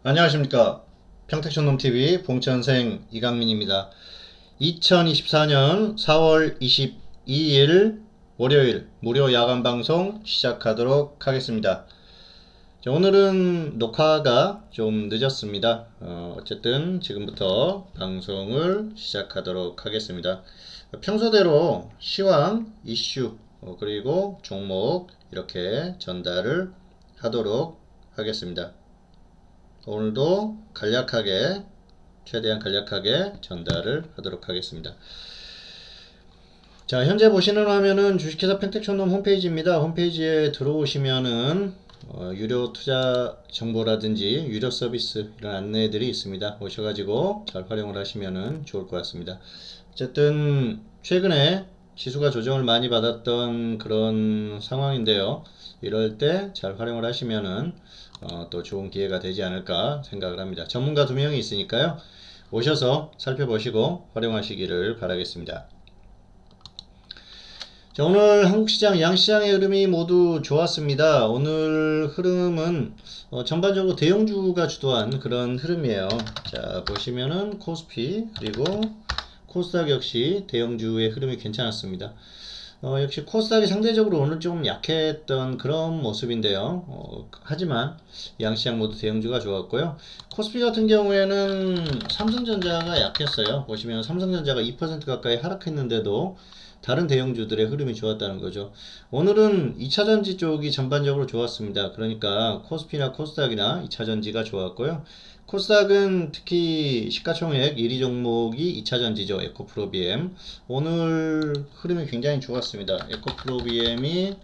안녕하십니까. 평택촌놈TV 봉천생 이강민입니다. 2024년 4월 22일 월요일 무료 야간 방송 시작하도록 하겠습니다. 자, 오늘은 녹화가 좀 늦었습니다. 어쨌든 지금부터 방송을 시작하도록 하겠습니다. 평소대로 시황, 이슈, 그리고 종목 이렇게 전달을 하도록 하겠습니다. 오늘도 간략하게 최대한 간략하게 전달을 하도록 하겠습니다. 자, 현재 보시는 화면은 주식회사 평택촌놈 홈페이지입니다. 홈페이지에 들어오시면은 유료 투자 정보라든지 유료 서비스 이런 안내들이 있습니다. 오셔가지고 잘 활용을 하시면은 좋을 것 같습니다. 어쨌든 최근에 지수가 조정을 많이 받았던 그런 상황인데요. 이럴 때 잘 활용을 하시면은 또 좋은 기회가 되지 않을까 생각을 합니다. 전문가 2명이 있으니까요. 오셔서 살펴보시고 활용하시기를 바라겠습니다. 자, 오늘 한국시장 양시장의 흐름이 모두 좋았습니다. 오늘 흐름은 전반적으로 대형주가 주도한 그런 흐름이에요. 자, 보시면은 코스피 그리고 코스닥 역시 대형주의 흐름이 괜찮았습니다. 역시 코스닥이 상대적으로 오늘 좀 약했던 그런 모습인데요. 하지만 양시장 모두 대형주가 좋았고요. 코스피 같은 경우에는 삼성전자가 약했어요. 보시면 삼성전자가 2% 가까이 하락했는데도 다른 대형주들의 흐름이 좋았다는 거죠. 오늘은 2차전지 쪽이 전반적으로 좋았습니다. 그러니까 코스피나 코스닥이나 2차전지가 좋았고요. 코스닥은 특히 시가총액 1위 종목이 2차전지죠. 에코프로비엠. 오늘 흐름이 굉장히 좋았습니다. 에코프로비엠이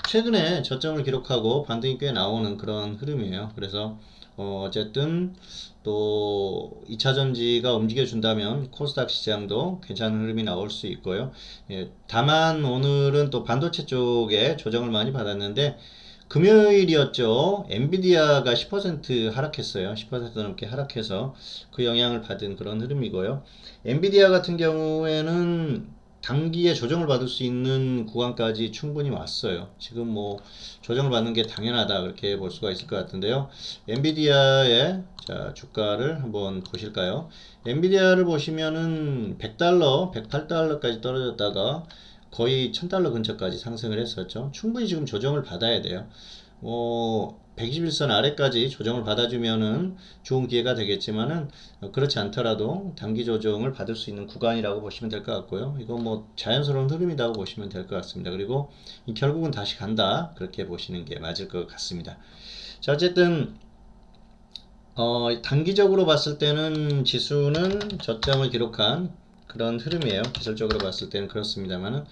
최근에 저점을 기록하고 반등이 꽤 나오는 그런 흐름이에요. 그래서 어쨌든 또 2차전지가 움직여준다면 코스닥 시장도 괜찮은 흐름이 나올 수 있고요. 예, 다만 오늘은 또 반도체 쪽에 조정을 많이 받았는데 금요일이었죠. 엔비디아가 10% 하락했어요. 10% 넘게 하락해서 그 영향을 받은 그런 흐름이고요. 엔비디아 같은 경우에는 단기에 조정을 받을 수 있는 구간까지 충분히 왔어요. 지금 뭐 조정을 받는 게 당연하다 그렇게 볼 수가 있을 것 같은데요. 엔비디아의 자, 주가를 한번 보실까요? 엔비디아를 보시면은 100달러, 108달러까지 떨어졌다가 거의 1000달러 근처까지 상승을 했었죠. 충분히 지금 조정을 받아야 돼요. 121선 아래까지 조정을 받아주면은 좋은 기회가 되겠지만은 그렇지 않더라도 단기 조정을 받을 수 있는 구간이라고 보시면 될 것 같고요. 이건 뭐 자연스러운 흐름이라고 보시면 될 것 같습니다. 그리고 결국은 다시 간다 그렇게 보시는 게 맞을 것 같습니다. 자, 어쨌든 단기적으로 봤을 때는 지수는 저점을 기록한 그런 흐름이에요. 기술적으로 봤을 때는 그렇습니다만은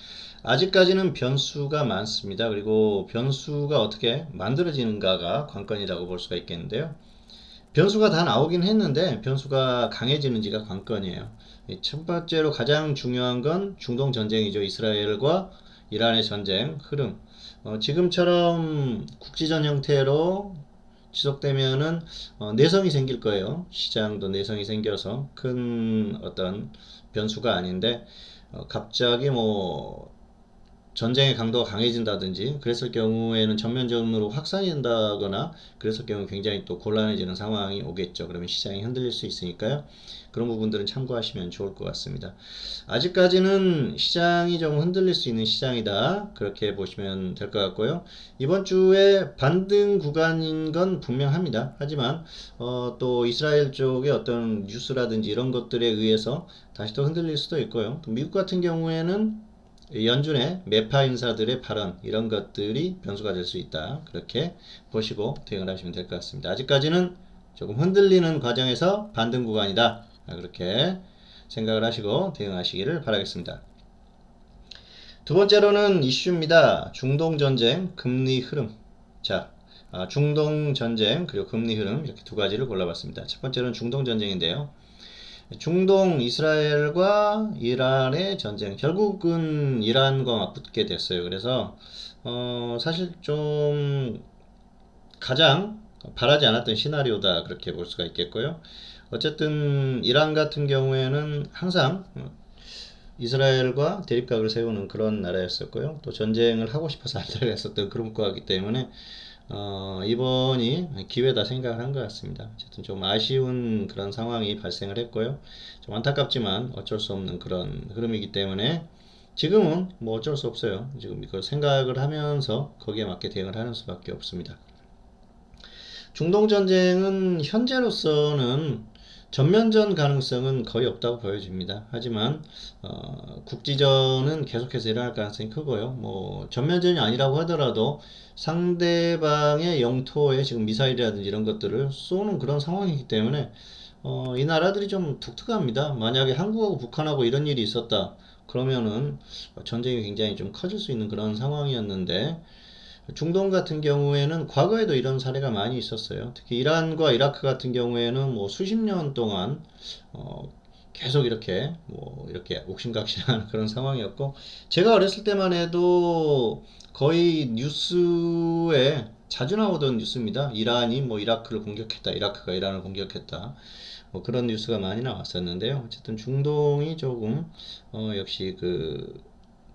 아직까지는 변수가 많습니다. 그리고 변수가 어떻게 만들어지는가가 관건이라고 볼 수가 있겠는데요. 변수가 다 나오긴 했는데 변수가 강해지는지가 관건이에요. 첫 번째로 가장 중요한 건 중동 전쟁이죠. 이스라엘과 이란의 전쟁 흐름. 지금처럼 국지전 형태로 지속되면은 내성이 생길 거예요. 시장도 내성이 생겨서 큰 어떤 변수가 아닌데 갑자기 뭐 전쟁의 강도가 강해진다든지 그랬을 경우에는 전면전으로 확산이 된다거나 그랬을 경우 굉장히 또 곤란해지는 상황이 오겠죠. 그러면 시장이 흔들릴 수 있으니까요. 그런 부분들은 참고하시면 좋을 것 같습니다. 아직까지는 시장이 좀 흔들릴 수 있는 시장이다. 그렇게 보시면 될 것 같고요. 이번 주에 반등 구간인 건 분명합니다. 하지만 또 이스라엘 쪽의 어떤 뉴스라든지 이런 것들에 의해서 다시 또 흔들릴 수도 있고요. 또 미국 같은 경우에는 연준의 매파 인사들의 발언 이런 것들이 변수가 될 수 있다. 그렇게 보시고 대응을 하시면 될 것 같습니다. 아직까지는 조금 흔들리는 과정에서 반등 구간이다. 그렇게 생각을 하시고 대응하시기를 바라겠습니다. 두 번째로는 이슈입니다. 중동 전쟁, 금리 흐름. 자, 중동 전쟁 그리고 금리 흐름 이렇게 두 가지를 골라봤습니다. 첫 번째는 중동 전쟁인데요. 중동 이스라엘과 이란의 전쟁 결국은 이란과 맞붙게 됐어요. 그래서 사실 좀 가장 바라지 않았던 시나리오다 그렇게 볼 수가 있겠고요. 어쨌든 이란 같은 경우에는 항상 이스라엘과 대립각을 세우는 그런 나라였었고요. 또 전쟁을 하고 싶어서 안 들어갔었던 그런 국가이기 때문에 이번이 기회다 생각을 한 것 같습니다. 어쨌든 좀 아쉬운 그런 상황이 발생을 했고요. 좀 안타깝지만 어쩔 수 없는 그런 흐름이기 때문에 지금은 뭐 어쩔 수 없어요. 지금 이걸 생각을 하면서 거기에 맞게 대응을 하는 수밖에 없습니다. 중동 전쟁은 현재로서는 전면전 가능성은 거의 없다고 보여집니다. 하지만 국지전은 계속해서 일어날 가능성이 크고요. 뭐 전면전이 아니라고 하더라도 상대방의 영토에 지금 미사일이라든지 이런 것들을 쏘는 그런 상황이기 때문에 이 나라들이 좀 독특합니다. 만약에 한국하고 북한하고 이런 일이 있었다 그러면은 전쟁이 굉장히 좀 커질 수 있는 그런 상황이었는데, 중동 같은 경우에는 과거에도 이런 사례가 많이 있었어요. 특히 이란과 이라크 같은 경우에는 뭐 수십 년 동안 어, 계속 이렇게 뭐 이렇게 옥신각신한 그런 상황이었고, 제가 어렸을 때만 해도 거의 뉴스에 자주 나오던 뉴스입니다. 이란이 뭐 이라크를 공격했다, 이라크가 이란을 공격했다. 뭐 그런 뉴스가 많이 나왔었는데요. 어쨌든 중동이 조금 역시 그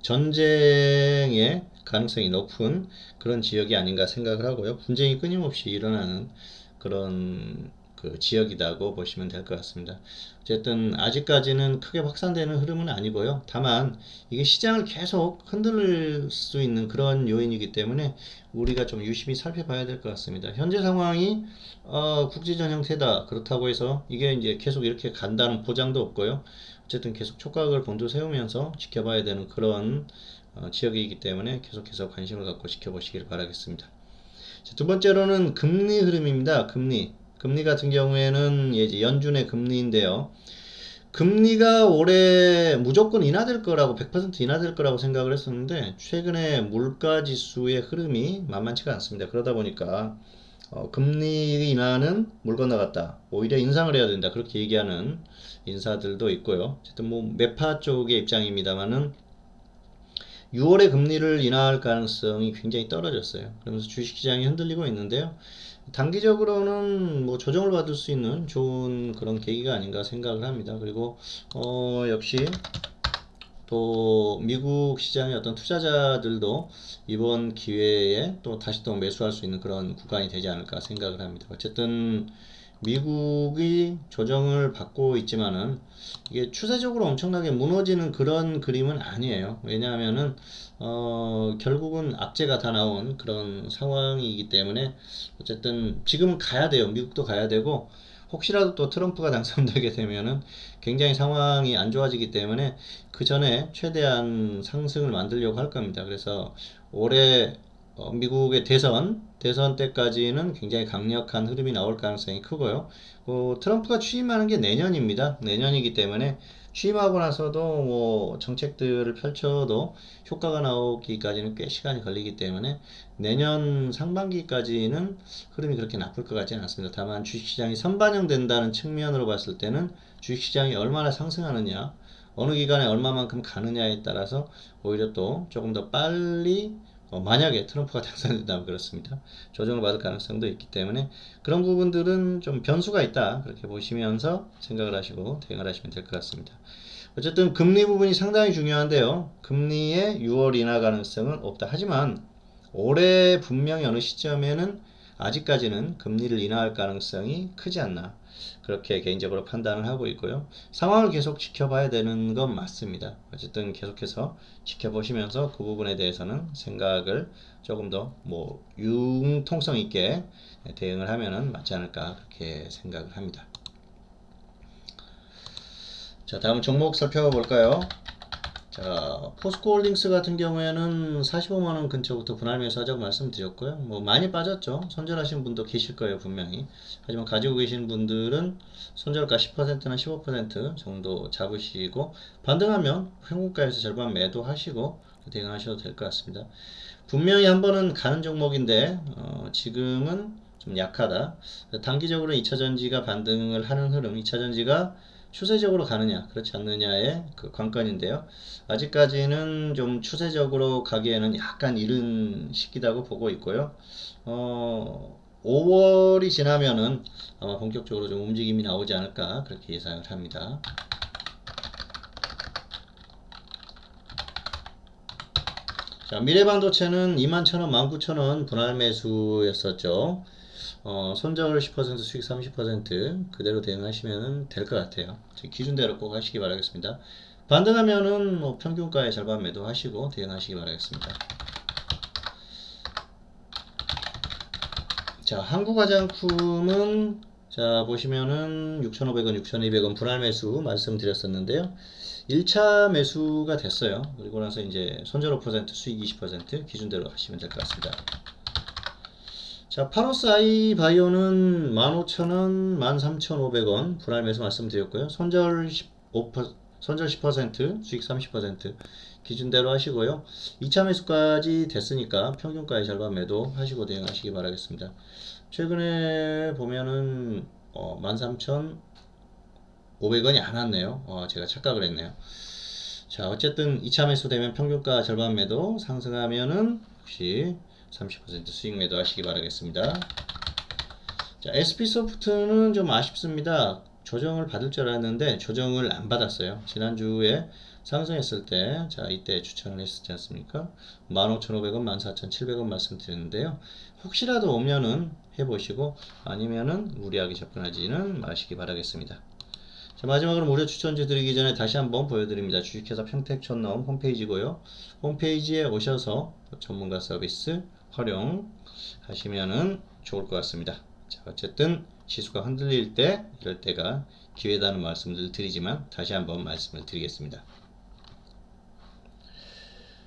전쟁의 가능성이 높은 그런 지역이 아닌가 생각을 하고요. 분쟁이 끊임없이 일어나는 그런 그 지역이라고 보시면 될 것 같습니다. 어쨌든 아직까지는 크게 확산되는 흐름은 아니고요. 다만 이게 시장을 계속 흔들 수 있는 그런 요인이기 때문에 우리가 좀 유심히 살펴봐야 될 것 같습니다. 현재 상황이 국지전 형태다. 그렇다고 해서 이게 이제 계속 이렇게 간다는 보장도 없고요. 어쨌든 계속 촉각을 곤두세우면서 지켜봐야 되는 그런 지역이기 때문에 계속해서 관심을 갖고 지켜보시길 바라겠습니다. 자, 두 번째로는 금리 흐름입니다. 금리 같은 경우에는 이제 연준의 금리인데요. 금리가 올해 무조건 인하될 거라고 100% 인하될 거라고 생각을 했었는데, 최근에 물가 지수의 흐름이 만만치가 않습니다. 그러다 보니까 금리 인하는 물 건너갔다, 오히려 인상을 해야 된다, 그렇게 얘기하는 인사들도 있고요. 어쨌든 뭐 매파 쪽의 입장입니다만은 6월에 금리를 인하할 가능성이 굉장히 떨어졌어요. 그러면서 주식시장이 흔들리고 있는데요. 단기적으로는 뭐 조정을 받을 수 있는 좋은 그런 계기가 아닌가 생각을 합니다. 그리고 역시 또 미국 시장의 어떤 투자자들도 이번 기회에 또 다시 또 매수할 수 있는 그런 구간이 되지 않을까 생각을 합니다. 어쨌든 미국이 조정을 받고 있지만은 이게 추세적으로 엄청나게 무너지는 그런 그림은 아니에요. 왜냐하면은 결국은 악재가 다 나온 그런 상황이기 때문에 어쨌든 지금은 가야 돼요. 미국도 가야 되고, 혹시라도 또 트럼프가 당선되게 되면은 굉장히 상황이 안 좋아지기 때문에 그 전에 최대한 상승을 만들려고 할 겁니다. 그래서 올해 미국의 대선 때까지는 굉장히 강력한 흐름이 나올 가능성이 크고요. 트럼프가 취임하는 게 내년입니다. 내년이기 때문에 취임하고 나서도 뭐 정책들을 펼쳐도 효과가 나오기까지는 꽤 시간이 걸리기 때문에 내년 상반기까지는 흐름이 그렇게 나쁠 것 같지는 않습니다. 다만 주식시장이 선반영된다는 측면으로 봤을 때는 주식시장이 얼마나 상승하느냐, 어느 기간에 얼마만큼 가느냐에 따라서 오히려 또 조금 더 빨리, 만약에 트럼프가 당선된다면 그렇습니다, 조정을 받을 가능성도 있기 때문에 그런 부분들은 좀 변수가 있다, 그렇게 보시면서 생각을 하시고 대응을 하시면 될 것 같습니다. 어쨌든 금리 부분이 상당히 중요한데요. 금리의 6월 인하 가능성은 없다. 하지만 올해 분명히 어느 시점에는 아직까지는 금리를 인하할 가능성이 크지 않나, 그렇게 개인적으로 판단을 하고 있고요. 상황을 계속 지켜봐야 되는 건 맞습니다. 어쨌든 계속해서 지켜보시면서 그 부분에 대해서는 생각을 조금 더 뭐 융통성 있게 대응을 하면은 맞지 않을까, 그렇게 생각을 합니다. 자, 다음 종목 살펴볼까요? 자, 포스코홀딩스 같은 경우에는 45만원 근처부터 분할 매수하자고 말씀드렸고요. 뭐 많이 빠졌죠. 손절하신 분도 계실 거예요, 분명히. 하지만 가지고 계신 분들은 손절가 10%나 15% 정도 잡으시고, 반등하면 평균가에서 절반 매도하시고 대응하셔도 될 것 같습니다. 분명히 한 번은 가는 종목인데 지금은 좀 약하다. 단기적으로 2차전지가 반등을 하는 흐름, 2차전지가 추세적으로 가느냐 그렇지 않느냐의 그 관건인데요. 아직까지는 좀 추세적으로 가기에는 약간 이른 시기라고 보고 있고요. 5월이 지나면은 아마 본격적으로 좀 움직임이 나오지 않을까, 그렇게 예상을 합니다. 자, 미래반도체는 21,000원, 19,000원 분할 매수였었죠. 손절 10%, 수익 30% 그대로 대응하시면 될 것 같아요. 기준대로 꼭 하시기 바라겠습니다. 반등하면은 뭐 평균가의 절반 매도하시고 대응하시기 바라겠습니다. 자, 한국화장품은 자 보시면은 6,500원, 6,200원 분할 매수 말씀드렸었는데요. 1차 매수가 됐어요. 그리고 나서 이제 손절 5%, 수익 20% 기준대로 하시면 될 것 같습니다. 자, 파로스아이 바이오는 15,000원, 13,500원 분할 매수 말씀드렸고요. 손절 10%, 수익 30% 기준대로 하시고요. 2차 매수까지 됐으니까 평균가의 절반 매도 하시고 대응하시기 바라겠습니다. 최근에 보면은 13,500원이 안 왔네요. 제가 착각을 했네요. 자, 어쨌든 2차 매수 되면 평균가 절반 매도, 상승하면은 혹시 30% 수익 매도 하시기 바라겠습니다. 자, SP소프트는 좀 아쉽습니다. 조정을 받을 줄 알았는데 조정을 안 받았어요. 지난주에 상승했을 때, 자, 이때 추천을 했었지 않습니까? 15,500원, 14,700원 말씀드렸는데요. 혹시라도 오면은 해보시고 아니면은 무리하게 접근하지는 마시기 바라겠습니다. 자, 마지막으로 무료 추천주 드리기 전에 다시 한번 보여드립니다. 주식회사 평택촌놈 홈페이지고요. 홈페이지에 오셔서 전문가 서비스 활용하시면은 좋을 것 같습니다. 자, 어쨌든 지수가 흔들릴 때 이럴 때가 기회다는 말씀을 드리지만 다시 한번 말씀을 드리겠습니다.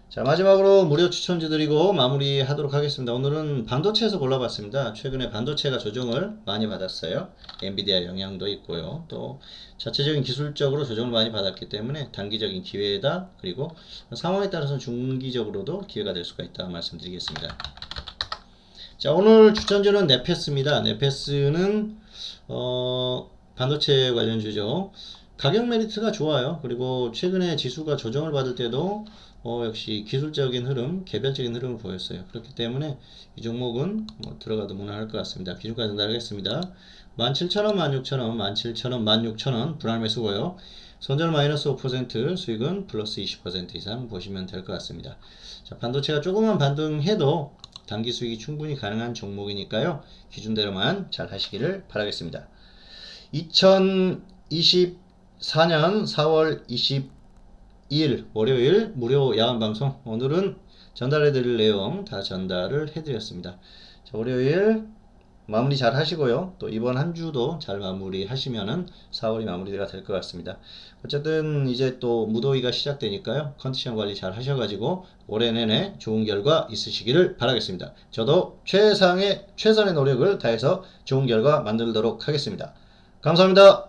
자, 마지막으로 무료 추천주 드리고 마무리 하도록 하겠습니다. 오늘은 반도체에서 골라봤습니다. 최근에 반도체가 조정을 많이 받았어요. 엔비디아 영향도 있고요. 또 자체적인 기술적으로 조정을 많이 받았기 때문에 단기적인 기회다. 그리고 상황에 따라서 중기적으로도 기회가 될 수가 있다 말씀드리겠습니다. 자, 오늘 추천주는 네페스입니다. 네페스는 반도체 관련주죠. 가격 메리트가 좋아요. 그리고 최근에 지수가 조정을 받을 때도 역시 기술적인 흐름, 개별적인 흐름을 보였어요. 그렇기 때문에 이 종목은 들어가도 무난할 것 같습니다. 기준가 전달하겠습니다. 17,000원, 16,000원, 17,000원, 16,000원 분할 매수고요. 손절 마이너스 5%, 수익은 플러스 20% 이상 보시면 될 것 같습니다. 자, 반도체가 조금만 반등해도 단기 수익이 충분히 가능한 종목이니까요. 기준대로만 잘 하시기를 바라겠습니다. 2024년 4월 22일 월요일 무료 야간방송, 오늘은 전달해드릴 내용 다 전달을 해드렸습니다. 자, 월요일 마무리 잘 하시고요. 또 이번 한 주도 잘 마무리 하시면은 4월이 마무리가 될 것 같습니다. 어쨌든 이제 또 무더위가 시작되니까요. 컨디션 관리 잘 하셔가지고 올해 내내 좋은 결과 있으시기를 바라겠습니다. 저도 최선의 노력을 다해서 좋은 결과 만들도록 하겠습니다. 감사합니다.